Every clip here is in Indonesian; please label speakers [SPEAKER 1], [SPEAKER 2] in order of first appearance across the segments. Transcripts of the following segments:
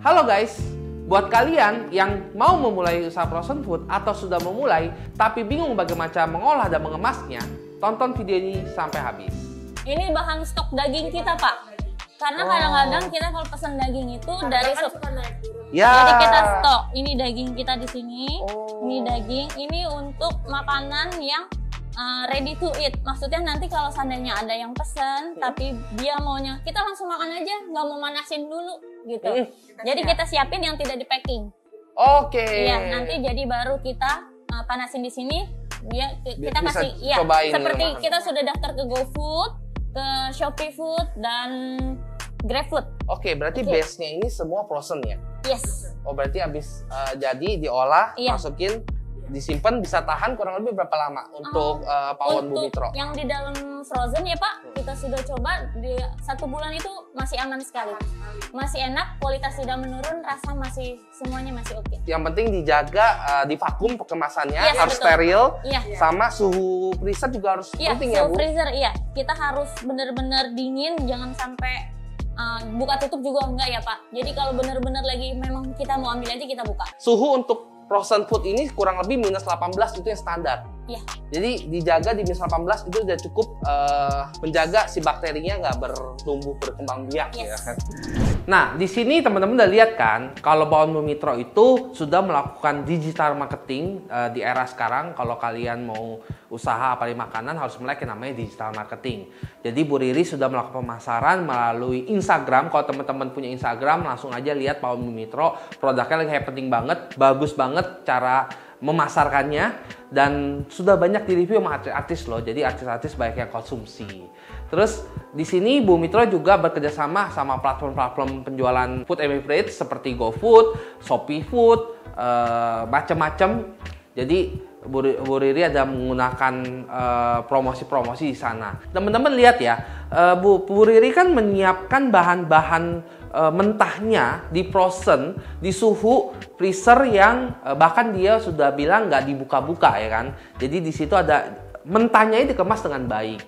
[SPEAKER 1] Halo guys, buat kalian yang mau memulai usaha frozen food atau sudah memulai tapi bingung bagaimana cara mengolah dan mengemasnya, tonton video ini sampai habis.
[SPEAKER 2] Ini bahan stok daging kita, Pak. Karena kadang-kadang kita kalau pesan daging itu dari
[SPEAKER 1] Ya.
[SPEAKER 2] Jadi kita stok. Ini daging kita di sini. Ini daging. Ini untuk makanan yang ready to eat. Maksudnya nanti kalau seandainya ada yang pesen, tapi dia maunya kita langsung makan aja, nggak mau manasin dulu gitu. Jadi kita siapin yang tidak di packing.
[SPEAKER 1] Oke.
[SPEAKER 2] Iya, nanti jadi baru kita panasin di sini. Kita
[SPEAKER 1] Bisa
[SPEAKER 2] kasih, ya
[SPEAKER 1] cobain
[SPEAKER 2] seperti
[SPEAKER 1] makan.
[SPEAKER 2] kita sudah daftar ke GoFood, ke Shopee Food dan GrabFood.
[SPEAKER 1] Oke, berarti base-nya ini semua frozen ya?
[SPEAKER 2] Yes.
[SPEAKER 1] Oh, berarti habis jadi diolah,
[SPEAKER 2] Iya.
[SPEAKER 1] masukin, disimpan, bisa tahan kurang lebih berapa lama untuk pawon Bumi Tro?
[SPEAKER 2] Yang di dalam frozen ya Pak, kita sudah coba di 1 bulan itu masih aman sekali, masih enak, kualitas tidak menurun, rasa masih semuanya masih oke.
[SPEAKER 1] Yang penting dijaga di vakum kemasannya,
[SPEAKER 2] Yes,
[SPEAKER 1] harus
[SPEAKER 2] betul.
[SPEAKER 1] steril,
[SPEAKER 2] Iya.
[SPEAKER 1] sama suhu freezer juga harus
[SPEAKER 2] Iya,
[SPEAKER 1] penting ya
[SPEAKER 2] suhu
[SPEAKER 1] Bu?
[SPEAKER 2] freezer iya. Kita harus benar-benar dingin, jangan sampai buka tutup juga enggak ya Pak. Jadi kalau benar-benar lagi memang kita mau ambil aja kita buka.
[SPEAKER 1] Suhu untuk frozen food ini kurang lebih minus 18 itu yang standar.
[SPEAKER 2] Iya.
[SPEAKER 1] Jadi dijaga di minus 18 itu udah cukup menjaga si bakterinya nggak bertumbuh berkembang biak ya
[SPEAKER 2] Yes.
[SPEAKER 1] kan. Nah, di sini teman-teman udah lihat kan kalau pawon Bumi Tro itu sudah melakukan digital marketing di era sekarang. Kalau kalian mau usaha apalagi makanan harus melek yang namanya digital marketing. Jadi Bu Riri sudah melakukan pemasaran melalui Instagram. Kalau teman-teman punya Instagram langsung aja lihat pawon Bumi Tro, produknya lagi happening banget, bagus banget cara memasarkannya dan sudah banyak di-review sama artis-artis loh. Jadi artis-artis banyak yang konsumsi. Terus di sini Bumi Tro juga bekerja sama sama platform-platform penjualan food and beverage seperti GoFood, Shopee Food, macam-macam. Jadi Bu Riri ada menggunakan promosi-promosi di sana. Teman-teman lihat ya, Bu Riri kan menyiapkan bahan-bahan mentahnya di frozen di suhu freezer yang bahkan dia sudah bilang nggak dibuka-buka ya kan. Jadi di situ ada mentahnya itu dikemas dengan baik.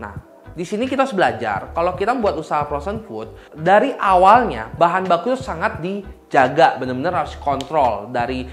[SPEAKER 1] Nah, di sini kita harus belajar kalau kita buat usaha frozen food dari awalnya bahan baku itu sangat dijaga, benar-benar harus kontrol dari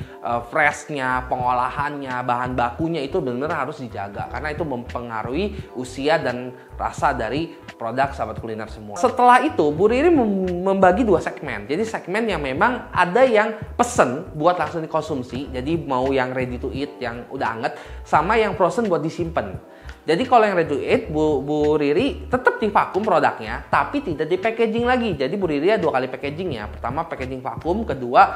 [SPEAKER 1] freshnya, pengolahannya, bahan bakunya itu benar-benar harus dijaga karena itu mempengaruhi usia dan rasa dari produk sahabat kuliner semua. Setelah itu Bu Riri membagi 2 segmen. Jadi segmen yang memang ada yang pesen buat langsung dikonsumsi, jadi mau yang ready to eat yang udah anget, sama yang frozen buat disimpan. Jadi kalau yang ready to eat, Bu Riri tetap di vakum produknya, tapi tidak di packaging lagi. Jadi Bu Riri ada 2 kali packaging ya. Pertama packaging vakum, kedua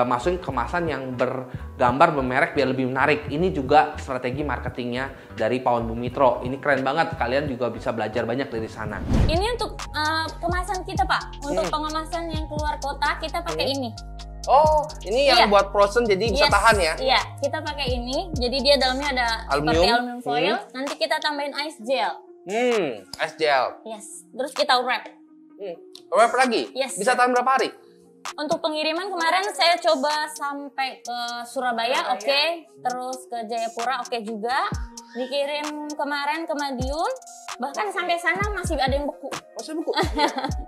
[SPEAKER 1] masukin kemasan yang bergambar bermerek biar lebih menarik. Ini juga strategi marketingnya dari pawon Bumi Tro. Ini keren banget, kalian juga bisa belajar banyak dari sana.
[SPEAKER 2] Ini untuk kemasan kita Pak. Untuk pengemasan yang keluar kota kita pakai ini.
[SPEAKER 1] Oh, ini yang
[SPEAKER 2] Iya.
[SPEAKER 1] buat frozen jadi bisa tahan ya?
[SPEAKER 2] Iya, kita pakai ini. Jadi dia dalamnya ada seperti aluminium foil. Nanti kita tambahin ice gel.
[SPEAKER 1] Ice gel.
[SPEAKER 2] Yes. Terus kita wrap.
[SPEAKER 1] Wrap lagi?
[SPEAKER 2] Yes.
[SPEAKER 1] Bisa tahan berapa hari?
[SPEAKER 2] Untuk pengiriman kemarin saya coba sampai ke Surabaya, oke. Terus ke Jayapura, oke juga. Dikirim kemarin ke Madiun, bahkan sampai sana masih ada yang beku.
[SPEAKER 1] Masih buku.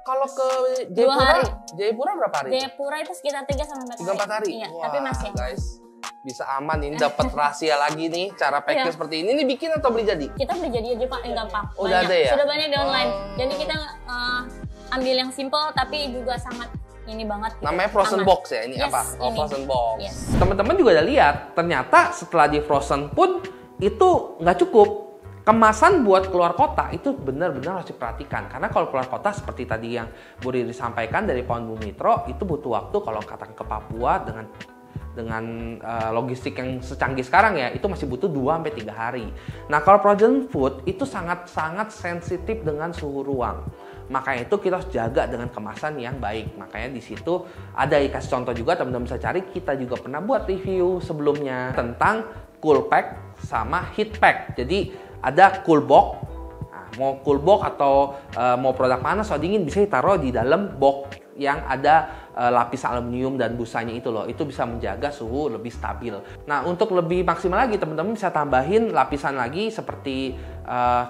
[SPEAKER 1] Kalau ke
[SPEAKER 2] 2
[SPEAKER 1] Jayapura,
[SPEAKER 2] hari.
[SPEAKER 1] Jayapura berapa hari?
[SPEAKER 2] Jayapura itu sekitar 3-4 hari.
[SPEAKER 1] 3-4 hari?
[SPEAKER 2] Iya,
[SPEAKER 1] Wah,
[SPEAKER 2] tapi masih.
[SPEAKER 1] guys, bisa aman ini, dapat rahasia lagi nih cara packing
[SPEAKER 2] Iya.
[SPEAKER 1] seperti ini. Ini bikin atau beli jadi?
[SPEAKER 2] Kita beli jadi aja Pak, yang gampang.
[SPEAKER 1] Udah
[SPEAKER 2] Banyak.
[SPEAKER 1] ada ya?
[SPEAKER 2] Sudah banyak di online. Jadi kita ambil yang simple tapi juga sangat ini banget. Gitu.
[SPEAKER 1] Namanya frozen
[SPEAKER 2] Aman.
[SPEAKER 1] box ya ini
[SPEAKER 2] Yes,
[SPEAKER 1] apa? Oh,
[SPEAKER 2] ini.
[SPEAKER 1] frozen box.
[SPEAKER 2] Yes.
[SPEAKER 1] Teman-teman juga udah lihat, ternyata setelah di frozen pun itu nggak cukup. Kemasan buat keluar kota itu benar-benar harus diperhatikan. Karena kalau keluar kota seperti tadi yang Bu Riri sampaikan dari pawon Bumi Tro, itu butuh waktu kalau katakan ke Papua dengan logistik yang secanggih sekarang ya, itu masih butuh 2-3 hari. Nah, kalau frozen food itu sangat-sangat sensitif dengan suhu ruang. Makanya itu kita harus jaga dengan kemasan yang baik. Makanya di situ ada dikasih contoh juga, teman-teman bisa cari. Kita juga pernah buat review sebelumnya tentang cool pack sama heat pack. Jadi ada cool box. Nah, mau cool box atau mau produk panas atau dingin bisa ditaruh di dalam box yang ada lapis aluminium dan busanya itu loh. Itu bisa menjaga suhu lebih stabil. Nah, untuk lebih maksimal lagi teman-teman bisa tambahin lapisan lagi seperti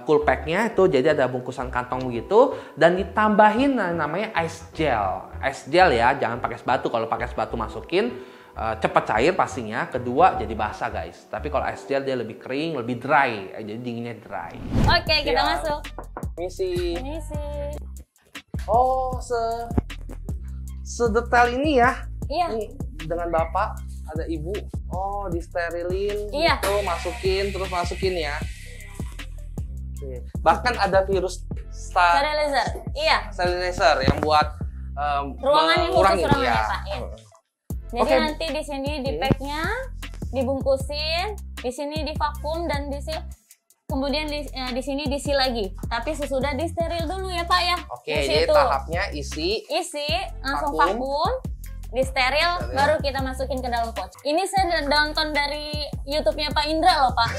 [SPEAKER 1] cool pack-nya itu, jadi ada bungkusan kantong begitu, dan ditambahin namanya ice gel. Ice gel ya, jangan pakai es batu. Kalau pakai es batu masukin cepat cair pastinya. Kedua jadi basah guys. Tapi kalau ice gel dia lebih kering, lebih dry. Jadi dinginnya dry.
[SPEAKER 2] Oke, kita masuk.
[SPEAKER 1] Misi.
[SPEAKER 2] Misi.
[SPEAKER 1] Oh, sedetail ini ya.
[SPEAKER 2] Iya.
[SPEAKER 1] Nih, dengan bapak, ada ibu. Oh, disterilin,
[SPEAKER 2] Iya.
[SPEAKER 1] gitu, masukin ya. Oke. Bahkan ada virus
[SPEAKER 2] Sterilizer. Iya.
[SPEAKER 1] sterilizer yang buat
[SPEAKER 2] Ruangan yang khusus ruangan
[SPEAKER 1] ya.
[SPEAKER 2] ya, Pak. Iya. Jadi
[SPEAKER 1] Oke.
[SPEAKER 2] nanti di sini di packnya, dibungkusin, di sini divakum dan kemudian di sini diisi lagi. Tapi sesudah disteril dulu ya Pak ya.
[SPEAKER 1] Oke,
[SPEAKER 2] Di
[SPEAKER 1] jadi
[SPEAKER 2] situ.
[SPEAKER 1] tahapnya isi.
[SPEAKER 2] Langsung
[SPEAKER 1] Vakum.
[SPEAKER 2] vakum, disteril, baru kita masukin ke dalam pouch. Ini saya nonton dari YouTube-nya Pak Indra loh Pak.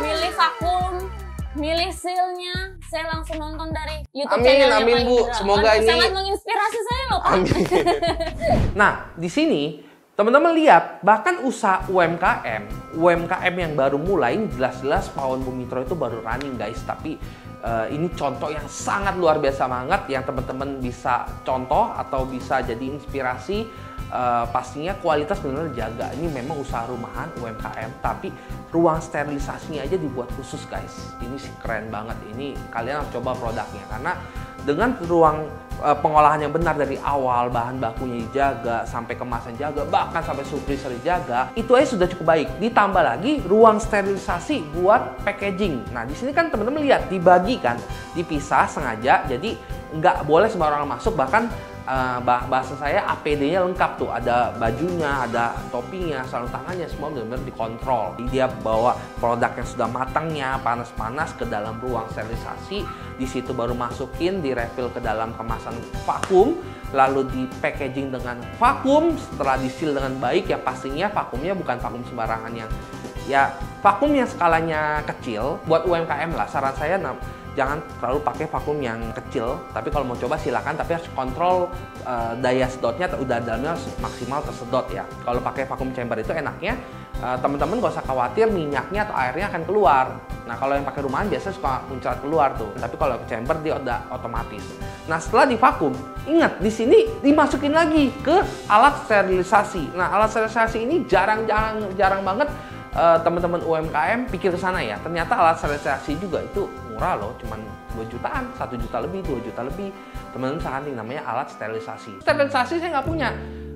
[SPEAKER 2] Milih vakum, milih sealnya, saya langsung nonton dari YouTube channelnya
[SPEAKER 1] Amin
[SPEAKER 2] Pak
[SPEAKER 1] Bu.
[SPEAKER 2] Indra.
[SPEAKER 1] Semoga
[SPEAKER 2] Aduh,
[SPEAKER 1] ini
[SPEAKER 2] sangat menginspirasi saya loh Pak.
[SPEAKER 1] Nah, di sini teman-teman lihat, bahkan usaha UMKM yang baru mulai, ini jelas-jelas Pawon Bumiputro itu baru running guys. Tapi ini contoh yang sangat luar biasa banget yang teman-teman bisa contoh atau bisa jadi inspirasi. Pastinya kualitas benar-benar jaga. Ini memang usaha rumahan UMKM, tapi ruang sterilisasinya aja dibuat khusus guys. Ini sih keren banget. Ini kalian harus coba produknya, karena dengan ruang pengolahan yang benar dari awal, bahan bakunya dijaga, sampai kemasan jaga, bahkan sampai freezer dijaga, itu aja sudah cukup baik. Ditambah lagi ruang sterilisasi buat packaging. Nah, di sini kan teman-teman lihat dibagi kan, dipisah sengaja, jadi nggak boleh sembarangan masuk. Bahkan bahasa saya APD-nya lengkap tuh, ada bajunya, ada topinya, sarung tangannya, semua benar-benar dikontrol. Dia bawa produk yang sudah matangnya, panas-panas ke dalam ruang sterilisasi, di situ baru masukin, di-refill ke dalam kemasan vakum, lalu di packaging dengan vakum, setelah di-seal dengan baik ya pastinya vakumnya bukan vakum sembarangan yang ya vakum yang skalanya kecil. Buat UMKM lah, saran saya jangan terlalu pakai vakum yang kecil, tapi kalau mau coba silakan, tapi harus kontrol daya sedotnya, udah dalamnya maksimal tersedot ya. Kalau pakai vakum chamber itu enaknya teman-teman gak usah khawatir minyaknya atau airnya akan keluar. Nah, kalau yang pakai rumahan biasanya suka muncrat keluar tuh, tapi kalau ke chamber dia udah otomatis. Nah, setelah divakum, ingat di sini dimasukin lagi ke alat sterilisasi. Nah, alat sterilisasi ini jarang banget teman-teman UMKM pikir ke sana ya. Ternyata alat sterilisasi juga itu murah loh, cuman 2 jutaan, 1 juta lebih, 2 juta lebih. Teman-teman bisa hunting, namanya alat sterilisasi. Sterilisasi saya nggak punya.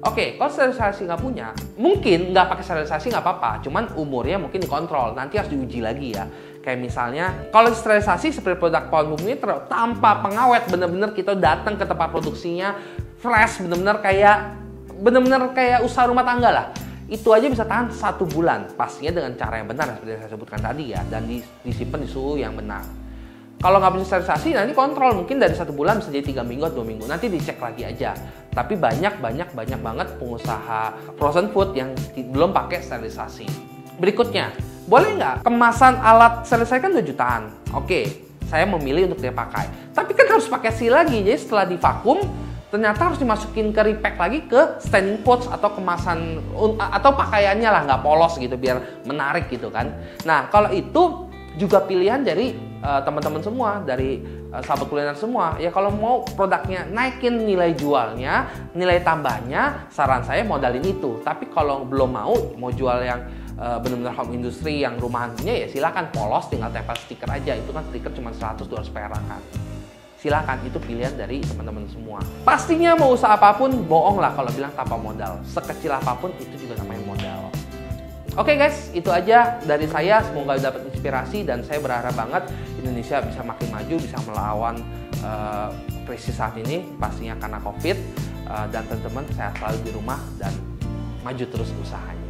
[SPEAKER 1] Oke, kalau sterilisasi nggak punya, mungkin nggak pakai sterilisasi nggak apa-apa, cuman umurnya mungkin dikontrol, nanti harus diuji lagi ya. Kayak misalnya, kalau sterilisasi seperti produk Pawon Bumiputro tanpa pengawet, bener-bener kita datang ke tempat produksinya fresh, bener-bener kayak usaha rumah tangga lah. Itu aja bisa tahan 1 bulan, pastinya dengan cara yang benar seperti yang saya sebutkan tadi ya, dan disimpan di suhu yang benar. Kalau nggak bisa sterilisasi, nanti kontrol mungkin dari 1 bulan bisa jadi 3 minggu atau 2 minggu, nanti dicek lagi aja. Tapi banyak banget pengusaha frozen food yang belum pakai sterilisasi. Berikutnya, boleh nggak kemasan alat sterilisasi kan 2 jutaan? Oke, saya memilih untuk dia pakai. Tapi kan harus pakai seal lagi, jadi setelah divakum, ternyata harus dimasukin ke repack lagi ke standing pouch atau kemasan atau pakaiannya lah, nggak polos gitu biar menarik gitu kan. Nah, kalau itu juga pilihan dari teman-teman semua, dari sahabat kuliner semua ya. Kalau mau produknya naikin nilai jualnya, nilai tambahnya, saran saya modalin itu. Tapi kalau belum mau jual yang benar-benar home industry yang rumahan punya, ya silakan polos, tinggal tempel stiker aja. Itu kan stiker cuma 100-200 perak kan. Silakan, itu pilihan dari teman-teman semua. Pastinya mau usaha apapun bohong lah kalau bilang tanpa modal. Sekecil apapun itu juga namanya modal. Oke guys, itu aja dari saya. Semoga dapat inspirasi, dan saya berharap banget Indonesia bisa makin maju, bisa melawan krisis saat ini, pastinya karena COVID. Dan teman-teman sehat selalu di rumah dan maju terus usahanya.